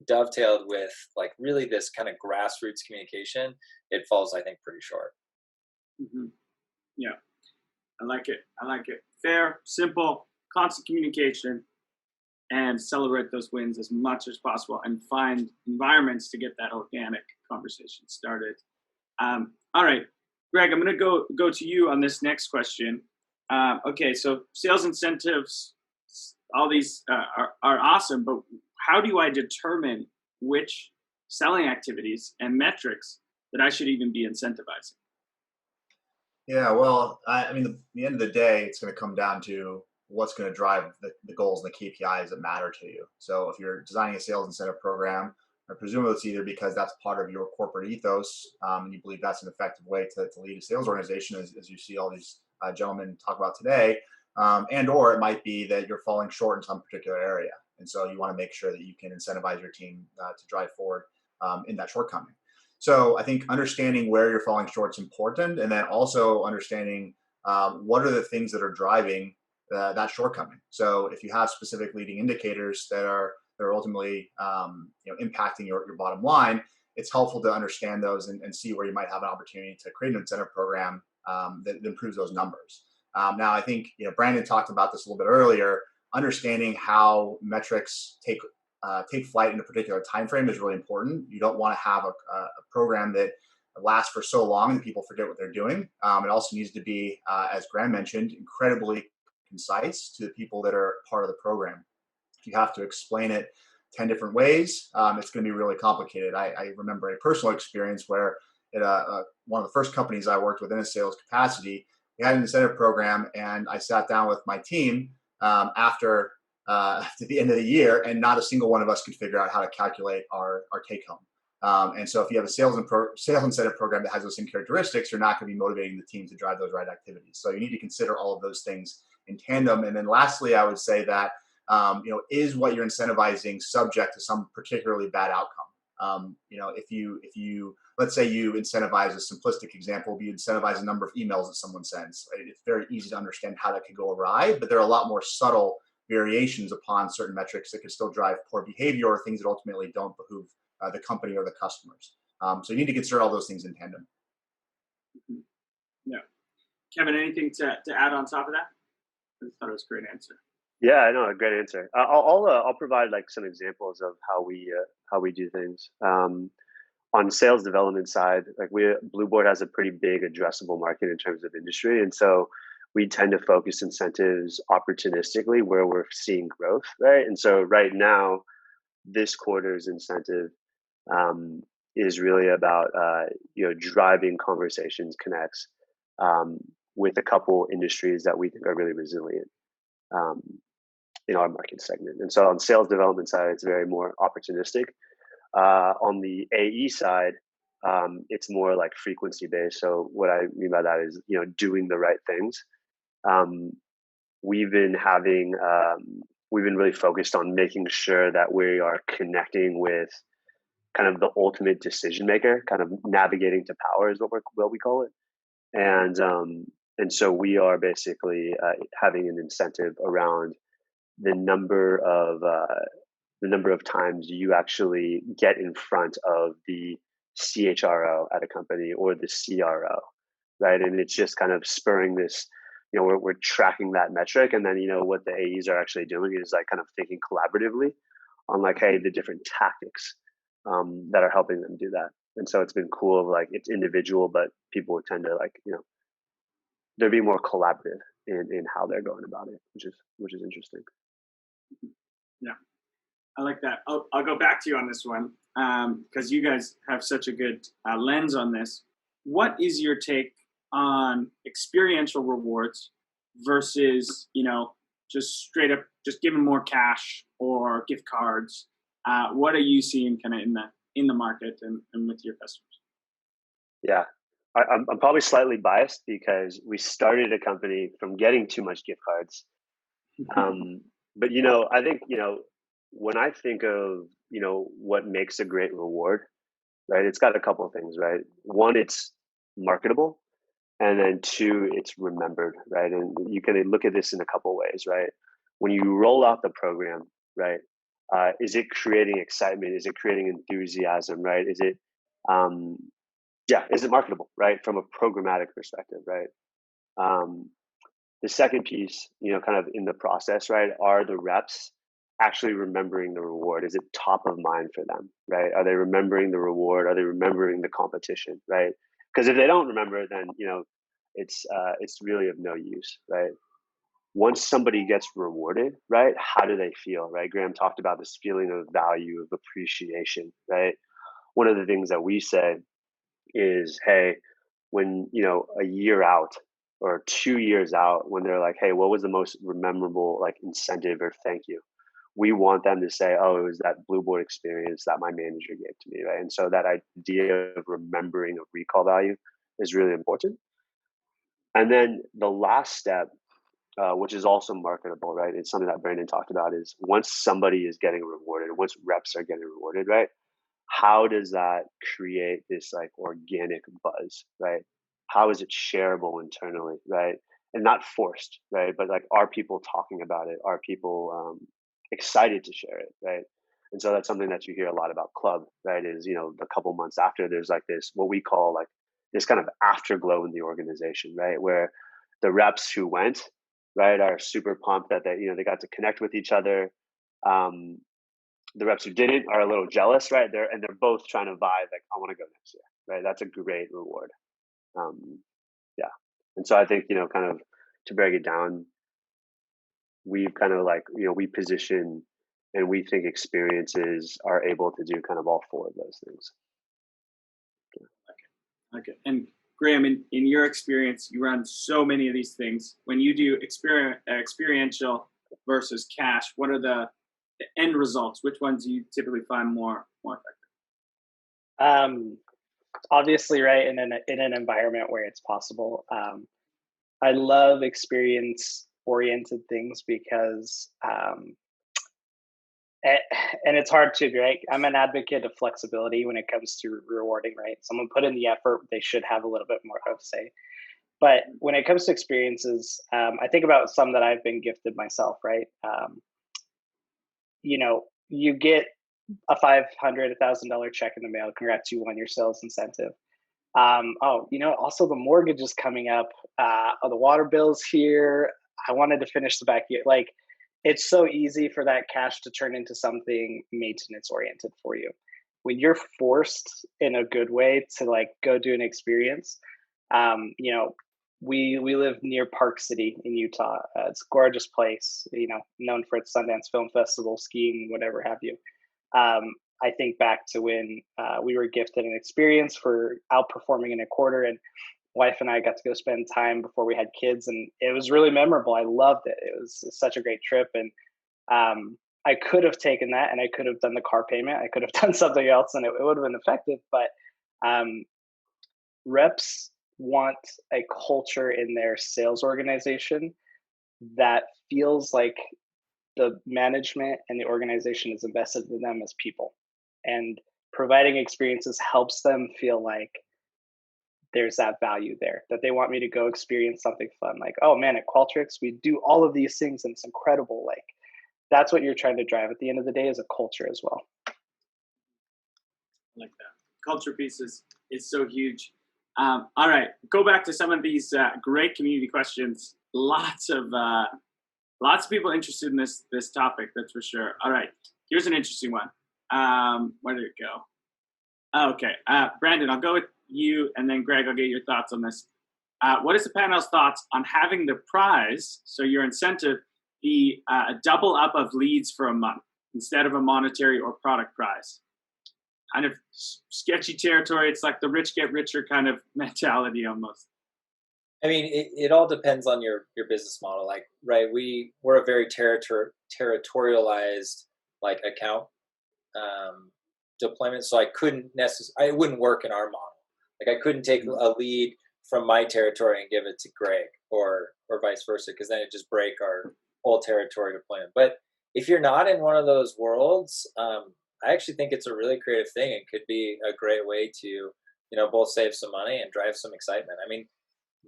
dovetailed with like really this kind of grassroots communication, it falls, I think, pretty short. Mm-hmm. Yeah, I like it. Fair, simple, constant communication, and celebrate those wins as much as possible, and find environments to get that organic conversation started. All right, Greg, I'm going to go to you on this next question. Okay, so sales incentives, all these are awesome, but how do I determine which selling activities and metrics that I should even be incentivizing? Yeah, well, I mean, at the end of the day, it's going to come down to what's going to drive the goals and the KPIs that matter to you. So if you're designing a sales incentive program, I presume it's either because that's part of your corporate ethos, and you believe that's an effective way to lead a sales organization, as you see all these gentlemen talk about today, and or it might be that you're falling short in some particular area. And so you want to make sure that you can incentivize your team to drive forward in that shortcoming. So I think understanding where you're falling short is important, and then also understanding what are the things that are driving that shortcoming. So if you have specific leading indicators that are ultimately impacting your bottom line, it's helpful to understand those and see where you might have an opportunity to create an incentive program that improves those numbers. Now, I think Brandon talked about this a little bit earlier. Understanding how metrics take flight in a particular time frame is really important. You don't want to have a program that lasts for so long that people forget what they're doing. It also needs to be, as Graham mentioned, incredibly concise to the people that are part of the program. If you have to explain it 10 different ways, it's going to be really complicated. I remember a personal experience where at one of the first companies I worked with in a sales capacity, we had an incentive program, and I sat down with my team after the end of the year, and not a single one of us could figure out how to calculate our take home. And so if you have a sales incentive program that has those same characteristics, you're not going to be motivating the team to drive those right activities. So you need to consider all of those things in tandem. And then lastly, I would say that, is what you're incentivizing subject to some particularly bad outcome? If you let's say you incentivize, a simplistic example, you incentivize the number of emails that someone sends. It's very easy to understand how that could go awry, but there are a lot more subtle variations upon certain metrics that could still drive poor behavior or things that ultimately don't behoove the company or the customers. So you need to consider all those things in tandem. Mm-hmm. Yeah. Kevin, anything to add on top of that? I thought it was a great answer. Yeah, I know, a great answer. I'll provide like some examples of how we do things. On sales development side, like Blueboard has a pretty big addressable market in terms of industry, and so we tend to focus incentives opportunistically where we're seeing growth, right? And so right now, this quarter's incentive is really about driving conversations, connects with a couple industries that we think are really resilient in our market segment. And so on sales development side, it's very more opportunistic. On the AE side, it's more like frequency based. So what I mean by that is, doing the right things. We've been really focused on making sure that we are connecting with kind of the ultimate decision maker, kind of navigating to power is what we call it. And so we are basically having an incentive around the number of times you actually get in front of the CHRO at a company or the CRO, right? And it's just kind of spurring this, we're tracking that metric, and then what the AEs are actually doing is like kind of thinking collaboratively on like, hey, the different tactics that are helping them do that. And so it's been cool of like, it's individual, but people tend to like, they're being more collaborative in how they're going about it, which is interesting. Yeah, I like that. I'll go back to you on this one because you guys have such a good lens on this. What is your take on experiential rewards versus, just straight up just giving more cash or gift cards? What are you seeing kind of in the market and with your customers? Yeah, I'm probably slightly biased because we started a company from getting too much gift cards. But I think when I think of what makes a great reward, right? It's got a couple of things, right? One, it's marketable, and then two, it's remembered, right? And you can look at this in a couple of ways, right? When you roll out the program, right? Is it creating excitement? Is it creating enthusiasm, right? Is it is it marketable, right? From a programmatic perspective, right? The second piece, kind of in the process, right? Are the reps actually remembering the reward? Is it top of mind for them, right? Are they remembering the reward? Are they remembering the competition, right? Because if they don't remember, then it's really of no use, right? Once somebody gets rewarded, right? How do they feel, right? Graham talked about this feeling of value, of appreciation, right? One of the things that we say is, hey, when a year out or 2 years out, when they're like, hey, what was the most memorable like incentive or thank you, we want them to say, oh, it was that blue board experience that my manager gave to me, right? And so that idea of remembering of recall value is really important. And then the last step, which is also marketable, right? It's something that Brandon talked about, is once somebody is getting rewarded, once reps are getting rewarded, right? How does that create this like organic buzz, right? How is it shareable internally, right? And not forced, right? But like, are people talking about it? Are people excited to share it, right? And so that's something that you hear a lot about club, right? Is a couple months after, there's like this what we call like this kind of afterglow in the organization, right? Where the reps who went, right, are super pumped that they got to connect with each other. The reps who didn't are a little jealous, right? They're both trying to vibe like, I want to go next year, right? That's a great reward. Yeah. And so I think, kind of to break it down, we've kind of like, we position and we think experiences are able to do kind of all four of those things. Okay. And Graham, in your experience, you run so many of these things. When you do experiential versus cash, what are the end results? Which ones do you typically find more effective? Obviously, right, in an environment where it's possible. I love experience-oriented things because, and it's hard to, right? I'm an advocate of flexibility when it comes to rewarding, right? Someone put in the effort, they should have a little bit more of say. But when it comes to experiences, I think about some that I've been gifted myself, right? You get a $500, $1,000 check in the mail. Congrats, you won your sales incentive. Also the mortgage is coming up. The water bill's here. I wanted to finish the back year. Like, it's so easy for that cash to turn into something maintenance oriented for you. When you're forced in a good way to like go do an experience, we live near Park City in Utah. It's a gorgeous place, known for its Sundance Film Festival, skiing, whatever have you. I think back to when we were gifted an experience for outperforming in a quarter, and wife and I got to go spend time before we had kids, and it was really memorable. I loved it. It was such a great trip, and I could have taken that and I could have done the car payment. I could have done something else, and it would have been effective. But reps want a culture in their sales organization that feels like the management and the organization is invested in them as people, and providing experiences helps them feel like there's that value there, that they want me to go experience something fun. Like, oh man, at Qualtrics, we do all of these things and it's incredible. Like, that's what you're trying to drive at the end of the day, is a culture as well. I like that. Culture piece is so huge. All right, go back to some of these great community questions. Lots of people interested in this topic, that's for sure. All right, here's an interesting one. Where did it go? Okay. Brandon, I'll go with you, and then Greg, I'll get your thoughts on this. What is the panel's thoughts on having the prize, so your incentive, be a double up of leads for a month instead of a monetary or product prize? Kind of sketchy territory. It's like the rich get richer kind of mentality almost. I mean, it all depends on your business model. Like, right, we're a very territorialized like account deployment, so I couldn't necessarily, it wouldn't work in our model. Like, I couldn't take a lead from my territory and give it to Greg, or vice versa, because then it just break our whole territory deployment. But if you're not in one of those worlds, I actually think it's a really creative thing. It could be a great way to, both save some money and drive some excitement. I mean,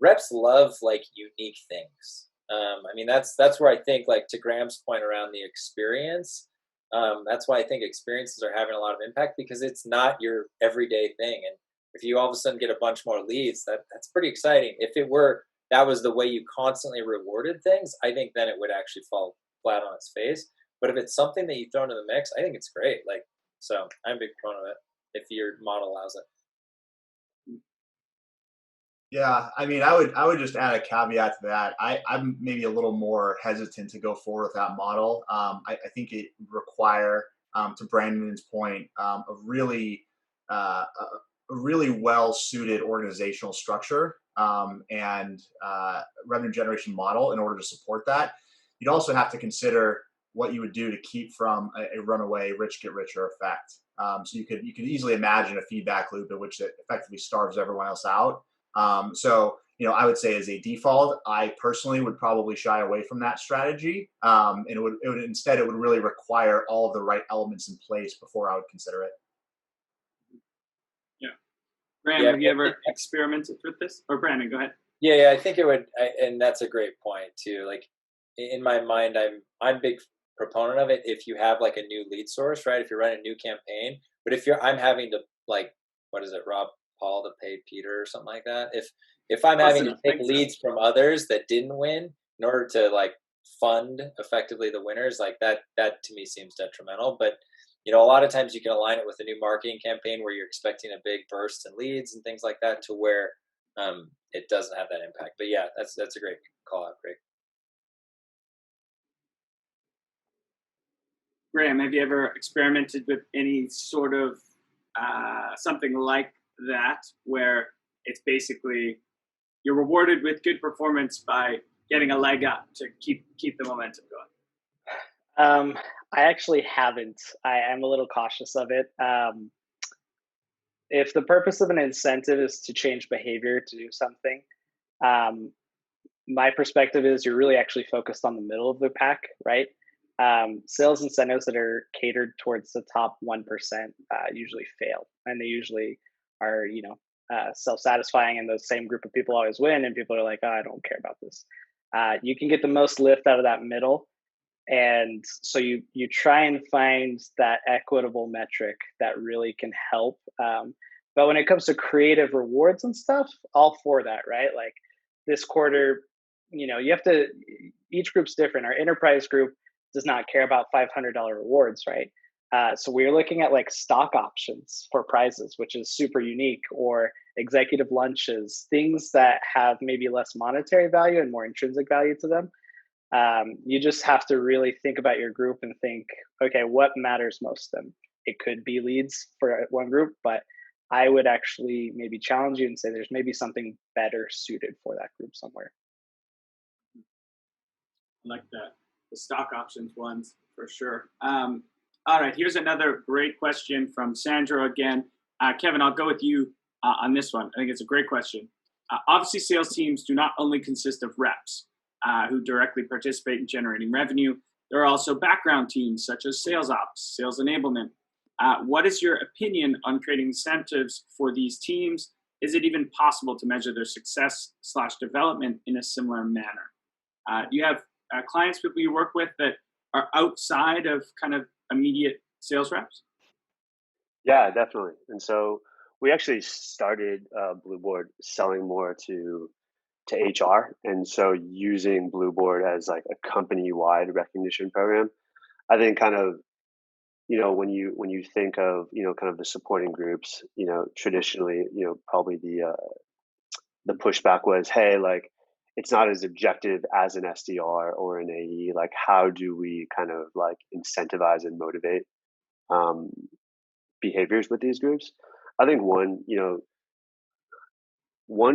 reps love like unique things. I mean, that's where I think, like, to Graham's point around the experience, that's why I think experiences are having a lot of impact, because it's not your everyday thing. And if you all of a sudden get a bunch more leads, that's pretty exciting. If that was the way you constantly rewarded things, I think then it would actually fall flat on its face. But if it's something that you throw into the mix, I think it's great. Like, so I'm a big proponent of it if your model allows it. Yeah, I mean, I would just add a caveat to that. I'm maybe a little more hesitant to go forward with that model. I think it would require, to Brandon's point, a really well suited organizational structure and revenue generation model in order to support that. You'd also have to consider what you would do to keep from a runaway rich get richer effect. So you could easily imagine a feedback loop in which it effectively starves everyone else out. So, I would say as a default, I personally would probably shy away from that strategy. And it would really require all of the right elements in place before I would consider it. Yeah. Graham, have you ever experimented with this? Or Brandon, go ahead. Yeah, I think it would, and that's a great point too. Like, in my mind, I'm a big proponent of it. If you have like a new lead source, right? If you're running a new campaign, but I'm having to, like, what is it, rob Paul to pay Peter or something like that. If I'm having to take leads from others that didn't win in order to, like, fund effectively the winners, like that to me seems detrimental. But a lot of times you can align it with a new marketing campaign where you're expecting a big burst in leads and things like that, to where it doesn't have that impact. But yeah, that's a great call out, Greg. Graham, have you ever experimented with any sort of something like that, where it's basically you're rewarded with good performance by getting a leg up to keep the momentum going? I actually haven't. I'm a little cautious of it. If the purpose of an incentive is to change behavior to do something, my perspective is you're really actually focused on the middle of the pack, right? Sales incentives that are catered towards the top 1% usually fail, and they usually are, self-satisfying, and those same group of people always win, and people are like, oh, I don't care about this. You can get the most lift out of that middle, and so you try and find that equitable metric that really can help. But when it comes to creative rewards and stuff, all for that, right? Like, this quarter, you have to, each group's different. Our enterprise group does not care about $500 rewards, right? So we're looking at like stock options for prizes, which is super unique, or executive lunches, things that have maybe less monetary value and more intrinsic value to them. You just have to really think about your group and think, okay, what matters most to them? It could be leads for one group, but I would actually maybe challenge you and say there's maybe something better suited for that group somewhere. I like that. The stock options ones for sure. All right, here's another great question from Sandra again. Kevin, I'll go with you on this one. I think it's a great question. Obviously, sales teams do not only consist of reps who directly participate in generating revenue. There are also background teams such as sales ops, sales enablement. What is your opinion on creating incentives for these teams? Is it even possible to measure their success/development in a similar manner? Do you have clients, people you work with that are outside of kind of immediate sales reps? Yeah, definitely. And so we actually started Blueboard selling more to HR, and so using Blueboard as like a company-wide recognition program. I think kind of when you think of, kind of the supporting groups, traditionally, probably the pushback was, hey, like, it's not as objective as an SDR or an AE. Like, how do we kind of like incentivize and motivate um, behaviors with these groups? I think one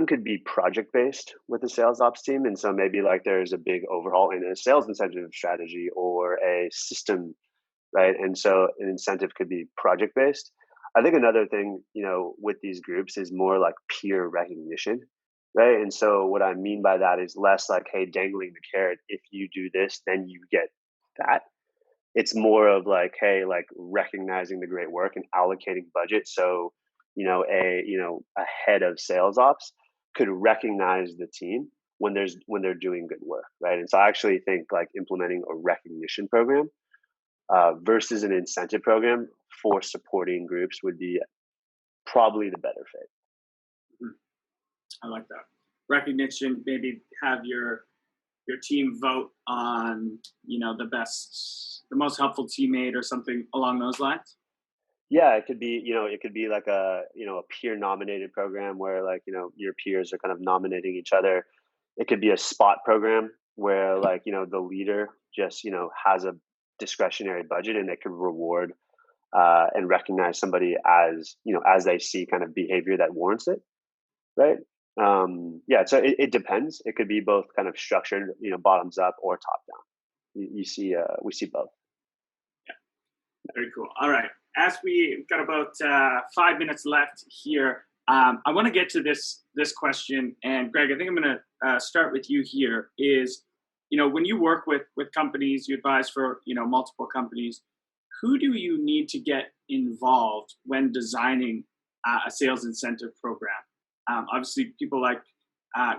could be project based with the sales ops team. And so maybe like there's a big overhaul in a sales incentive strategy or a system, right? And so an incentive could be project based. I think another thing, with these groups is more like peer recognition, right? And so what I mean by that is less like, hey, dangling the carrot. If you do this, then you get that. It's more of like, hey, like recognizing the great work and allocating budget. So, a head of sales ops could recognize the team when they're doing good work, right? And so I actually think like implementing a recognition program versus an incentive program for supporting groups would be probably the better fit. I like that. Recognition, maybe have your team vote on, the most helpful teammate or something along those lines. Yeah, it could be like a peer nominated program where like, your peers are kind of nominating each other. It could be a spot program where like, the leader just, has a discretionary budget and they could reward and recognize somebody as they see kind of behavior that warrants it, right? So it depends. It could be both kind of structured, bottoms up or top down. We see both. Yeah, very cool. All right, as we've got about 5 minutes left here, I want to get to this question. And Greg, I think I'm going to start with you here. Is when you work with companies, you advise for multiple companies, who do you need to get involved when designing a sales incentive program? Obviously, people like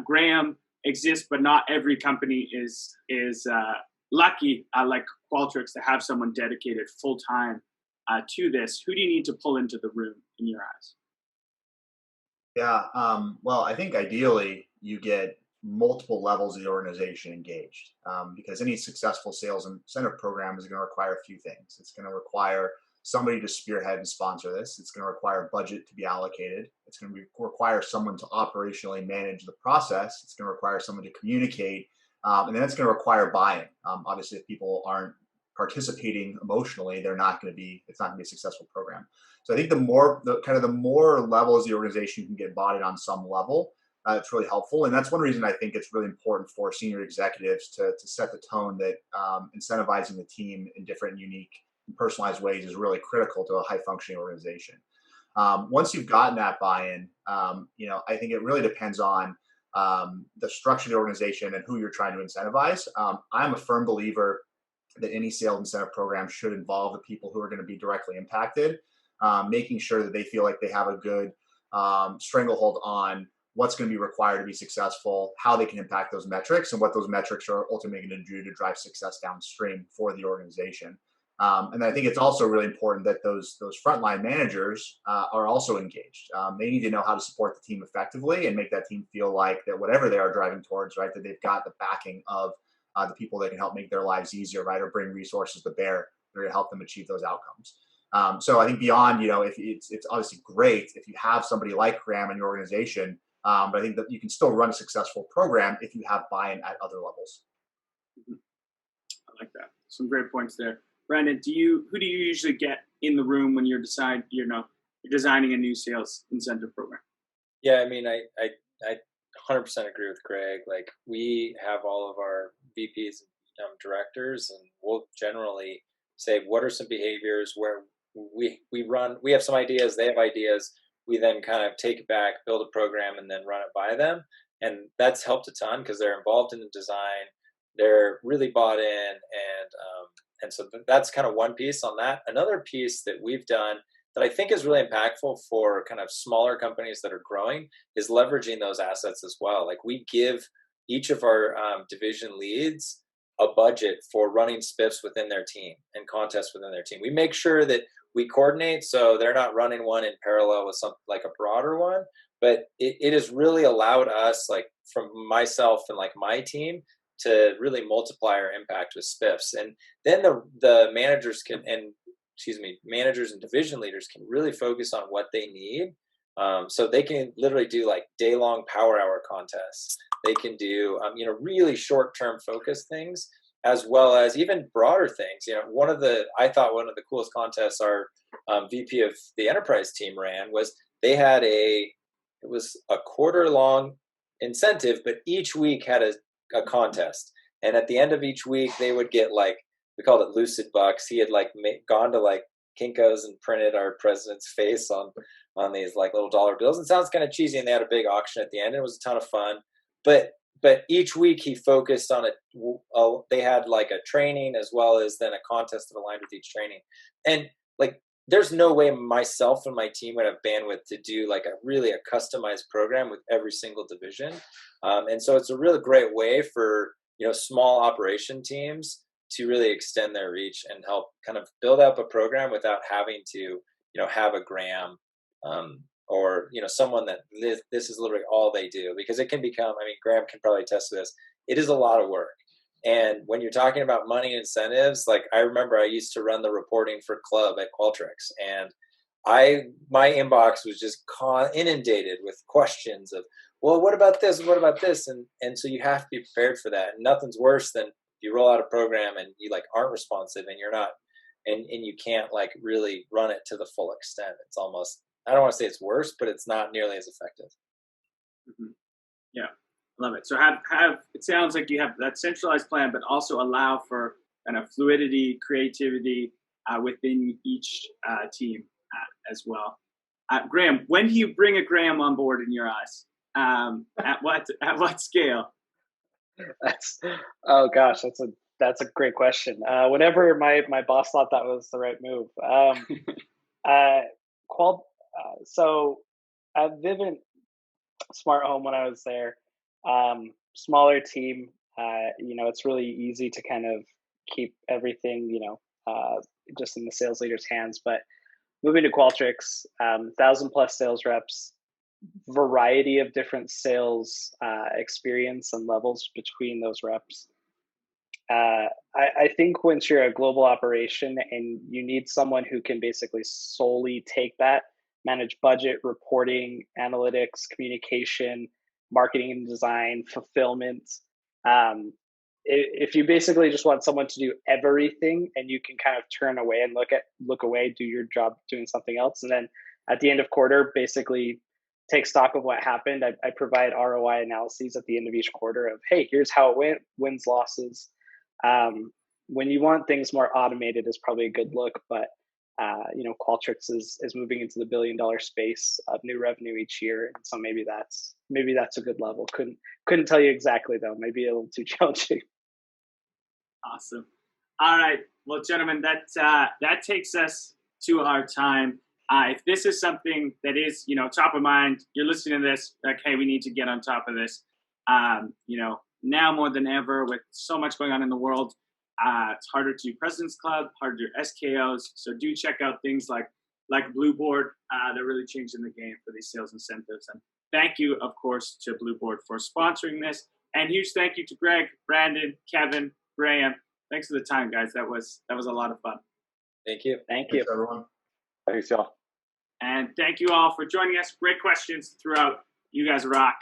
Graham exist, but not every company is lucky, like Qualtrics, to have someone dedicated full time to this. Who do you need to pull into the room in your eyes? Yeah. Well, I think ideally you get multiple levels of the organization engaged, because any successful sales incentive program is going to require a few things. It's going to require somebody to spearhead and sponsor this. It's going to require budget to be allocated. It's going to require someone to operationally manage the process. It's going to require someone to communicate, and then it's going to require buy-in. Obviously, if people aren't participating emotionally, it's not going to be a successful program. So I think the more levels the organization can get bought in on some level, it's really helpful. And that's one reason I think it's really important for senior executives to set the tone that incentivizing the team in different, unique, and personalized ways is really critical to a high functioning organization. Once you've gotten that buy-in, I think it really depends on the structure of the organization and who you're trying to incentivize. I'm a firm believer that any sales incentive program should involve the people who are going to be directly impacted, making sure that they feel like they have a good stranglehold on what's going to be required to be successful, how they can impact those metrics, and what those metrics are ultimately going to do to drive success downstream for the organization. And I think it's also really important that those frontline managers are also engaged. They need to know how to support the team effectively and make that team feel like that whatever they are driving towards, right, that they've got the backing of the people that can help make their lives easier, right, or bring resources to bear to help them achieve those outcomes. So I think beyond, if it's obviously great if you have somebody like Graham in your organization, but I think that you can still run a successful program if you have buy-in at other levels. I like that. Some great points there. Brandon, who do you usually get in the room when you're designing a new sales incentive program? Yeah, I mean, I 100% agree with Greg. Like, we have all of our VPs and directors, and we'll generally say, what are some behaviors where we have some ideas, they have ideas. We then kind of take it back, build a program, and then run it by them. And that's helped a ton because they're involved in the design. They're really bought in. And so that's kind of one piece on that. Another piece that we've done that I think is really impactful for kind of smaller companies that are growing is leveraging those assets as well. Like, we give each of our division leads a budget for running spiffs within their team and contests within their team. We make sure that we coordinate so they're not running one in parallel with something like a broader one, but it has really allowed us, like from myself and like my team, to really multiply our impact with spiffs. And then the managers can, and managers and division leaders can really focus on what they need. So they can literally do like day-long power hour contests. They can do, really short-term focused things, as well as even broader things. I thought one of the coolest contests our VP of the enterprise team ran was they had it was a quarter-long incentive, but each week had a contest. And at the end of each week, they would get like, we called it Lucid Bucks. He had like gone to like Kinko's and printed our president's face on these like little dollar bills. It sounds kind of cheesy, and they had a big auction at the end. It was a ton of fun. But each week he focused on it. They had like a training as well as then a contest that aligned with each training. And like, there's no way myself and my team would have bandwidth to do like a customized program with every single division. And so it's a really great way for, small operation teams to really extend their reach and help kind of build up a program without having to, have a Graham, or, someone that this is literally all they do, because it can become, Graham can probably attest to this. It is a lot of work. And when you're talking about money and incentives, like I remember I used to run the reporting for Club at Qualtrics, and my inbox was just inundated with questions of, well, what about this? What about this? And so you have to be prepared for that. And nothing's worse than you roll out a program and you like aren't responsive and you're not, and you can't like really run it to the full extent. It's almost, I don't want to say it's worse, but it's not nearly as effective. Mm-hmm. Yeah. Love it. So have it sounds like you have that centralized plan, but also allow for kind of fluidity, creativity within each team as well. Graham, when do you bring a Graham on board in your eyes? At what scale? That's a great question. Whenever my boss thought that was the right move. So at Vivint Smart Home, when I was there, smaller team, it's really easy to kind of keep everything, just in the sales leader's hands. But moving to Qualtrics, 1,000+ sales reps, variety of different sales experience and levels between those reps. I think once you're a global operation and you need someone who can basically solely take that, manage budget, reporting, analytics, communication, marketing and design, fulfillment. If you basically just want someone to do everything and you can kind of turn away and look away, do your job doing something else. And then at the end of quarter, basically take stock of what happened. I provide ROI analyses at the end of each quarter of, hey, here's how it went, wins, losses. When you want things more automated is probably a good look, but Qualtrics is moving into the $1 billion space of new revenue each year, and so maybe that's a good level. Couldn't tell you exactly though. Maybe a little too challenging. Awesome. All right, well, gentlemen, that takes us to our time. If this is something that is top of mind, you're listening to this, like, hey, we need to get on top of this. Now more than ever, with so much going on in the world. It's harder to do President's Club, harder to do SKOs. So do check out things like Blueboard. They're really changing the game for these sales incentives. And thank you, of course, to Blueboard for sponsoring this. And huge thank you to Greg, Brandon, Kevin, Graham. Thanks for the time, guys. That was a lot of fun. Thank you. Thank you, everyone. Thanks, y'all. And thank you all for joining us. Great questions throughout. You guys rock.